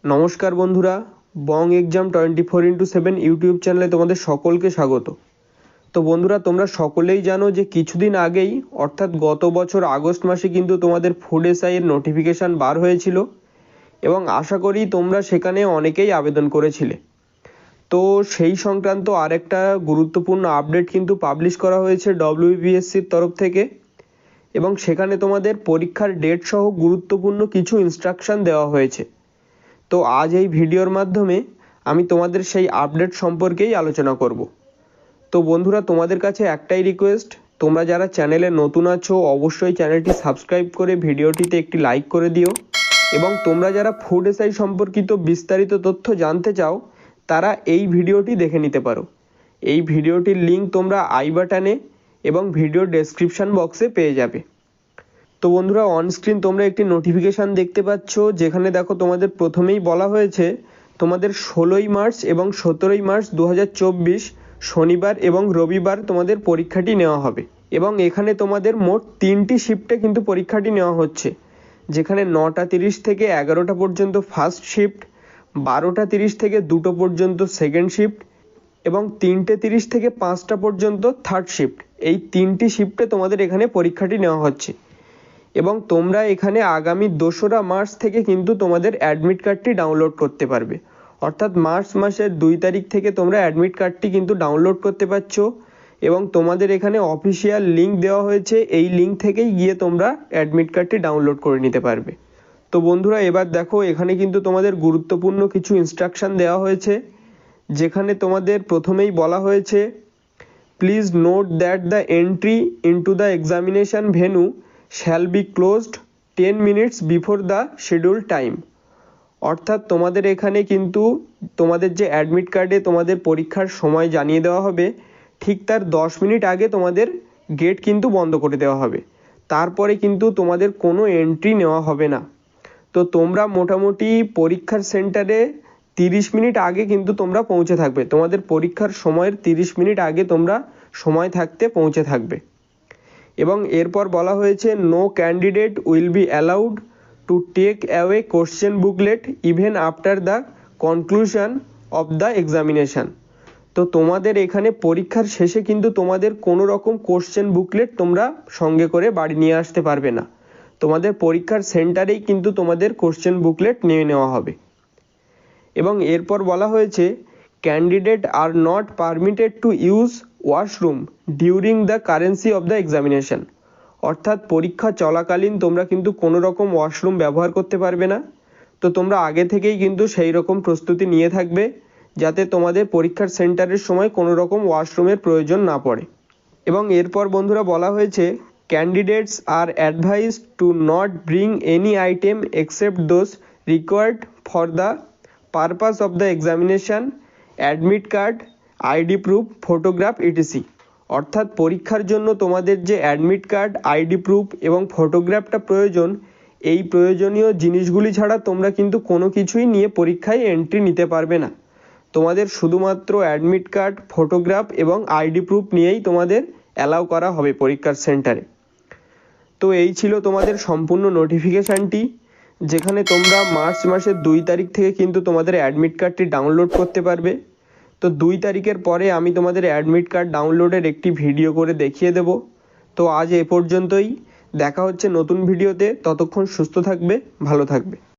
নমস্কার বন্ধুরা, বং exam 24x7 YouTube চ্যানেলে তোমাদের সকলকে স্বাগত। তো বন্ধুরা, তোমরা সকলেই জানো যে কিছুদিন আগেই অর্থাৎ গত বছর আগস্ট মাসে কিন্তু তোমাদের ফুড এসআই এর নোটিফিকেশান বার হয়েছিল এবং আশা করি তোমরা সেখানে অনেকেই আবেদন করেছিলে। তো সেই সংক্রান্ত আরেকটা গুরুত্বপূর্ণ আপডেট কিন্তু পাবলিশ করা হয়েছে ডব্লিউবিএসসির তরফ থেকে এবং সেখানে তোমাদের পরীক্ষার ডেট সহ গুরুত্বপূর্ণ কিছু ইনস্ট্রাকশান দেওয়া হয়েছে। তো আজ এই ভিডিওর মাধ্যমে আমি তোমাদের সেই আপডেট সম্পর্কেই আলোচনা করব। তো বন্ধুরা, তোমাদের কাছে একটাই রিকোয়েস্ট, তোমরা যারা চ্যানেলে নতুন আছো অবশ্যই চ্যানেলটি সাবস্ক্রাইব করে ভিডিওটিতে একটি লাইক করে দিও এবং তোমরা যারা ফুড এসআই সম্পর্কিত বিস্তারিত তথ্য জানতে চাও তারা এই ভিডিওটি দেখে নিতে পারো। এই ভিডিওটির লিঙ্ক তোমরা আই বাটনে এবং ভিডিও ডেসক্রিপশন বক্সে পেয়ে যাবে। তো বন্ধুরা, অনস্ক্রিন তোমরা একটি নোটিফিকেশান দেখতে পাচ্ছ, যেখানে দেখো তোমাদের প্রথমেই বলা হয়েছে তোমাদের 16ই মার্চ এবং 17ই মার্চ 2024 শনিবার এবং রবিবার তোমাদের পরীক্ষাটি নেওয়া হবে এবং এখানে তোমাদের মোট 3টি শিফটে কিন্তু পরীক্ষাটি নেওয়া হচ্ছে, যেখানে 9টা 30 থেকে 11টা পর্যন্ত ফার্স্ট শিফট, 12টা 30 থেকে 2টো পর্যন্ত সেকেন্ড শিফট এবং 3টে 30 থেকে 5টা পর্যন্ত থার্ড শিফট। এই 3টি শিফটে তোমাদের এখানে পরীক্ষাটি নেওয়া হচ্ছে এবং তোমরা এখানে আগামী 2রা মার্চ থেকে কিন্তু তোমাদের অ্যাডমিট কার্ডটি ডাউনলোড করতে পারবে। অর্থাৎ মার্চ মাসের 2 তারিখ থেকে তোমরা অ্যাডমিট কার্ডটি কিন্তু ডাউনলোড করতে পারছো এবং তোমাদের এখানে অফিসিয়াল লিঙ্ক দেওয়া হয়েছে, এই লিঙ্ক থেকেই গিয়ে তোমরা অ্যাডমিট কার্ডটি ডাউনলোড করে নিতে পারবে। তো বন্ধুরা, এবার দেখো এখানে কিন্তু তোমাদের গুরুত্বপূর্ণ কিছু ইনস্ট্রাকশান দেওয়া হয়েছে, যেখানে তোমাদের প্রথমেই বলা হয়েছে please note that the entry into the examination venue shall be closed 10 minutes before the scheduled time। অর্থাৎ তোমাদের এখানে কিন্তু তোমাদের যে অ্যাডমিট কার্ডে তোমাদের পরীক্ষার সময় জানিয়ে দেওয়া হবে, ঠিক তার 10 মিনিট আগে তোমাদের গেট কিন্তু বন্ধ করে দেওয়া হবে। তারপরে কিন্তু তোমাদের কোনো এন্ট্রি নেওয়া হবে না। তো তোমরা মোটামুটি পরীক্ষার সেন্টারে 30 মিনিট আগে কিন্তু তোমরা পৌঁছে থাকবে, তোমাদের পরীক্ষার সময়ের 30 মিনিট আগে তোমরা সময় থাকতে পৌঁছে থাকবে। এবং এরপর বলা হয়েছে no candidate will be allowed to take away question booklet even after the conclusion of the examination. তো তোমাদের এখানে পরীক্ষার শেষে কিন্তু তোমাদের কোনো রকম কোশ্চেন বুকলেট তোমরা সঙ্গে করে বাড়ি নিয়ে আসতে পারবে না, তোমাদের পরীক্ষার সেন্টারেই কিন্তু তোমাদের কোশ্চেন বুকলেট নিয়ে নেওয়া হবে। এবং এরপর বলা হয়েছে candidate are not permitted to use washroom during the currency of the examination. অর্থাৎ পরীক্ষা চলাকালীন তোমরা কিন্তু কোনো রকম ওয়াশরুম ব্যবহার করতে পারবে না। তো তোমরা আগে থেকেই কিন্তু সেই রকম প্রস্তুতি নিয়ে থাকবে, যাতে তোমাদের পরীক্ষার সেন্টারের সময় কোনো রকম ওয়াশরুমের প্রয়োজন না পড়ে। এবং এরপর বন্ধুরা বলা হয়েছে candidates are advised to not bring any item except those required for the purpose of the examination, admit card, ID proof, photograph etc. অর্থাৎ পরীক্ষার জন্য তোমাদের যে অ্যাডমিট কার্ড, আইডি প্রুফ এবং ফটোগ্রাফটা প্রয়োজন, এই প্রয়োজনীয় জিনিসগুলি ছাড়া তোমরা কিন্তু কোনো কিছুই নিয়ে পরীক্ষায় এন্ট্রি নিতে পারবে না। তোমাদের শুধুমাত্র অ্যাডমিট কার্ড, ফটোগ্রাফ এবং আইডি প্রুফ নিয়েই তোমাদের অ্যালাউ করা হবে পরীক্ষার সেন্টারে। তো এই ছিল তোমাদের সম্পূর্ণ নোটিফিকেশানটি, যেখানে তোমরা মার্চ মাসের 2 তারিখ থেকে কিন্তু তোমাদের অ্যাডমিট কার্ডটি ডাউনলোড করতে পারবে। তো 2 তারিখের পরে আমি তোমাদের অ্যাডমিট কার্ড ডাউনলোডের একটি ভিডিও করে দেখিয়ে দেব। তো আজ এ পর্যন্তই, দেখা হচ্ছে নতুন ভিডিওতে, ততক্ষণ সুস্থ থাকবে, ভালো থাকবে।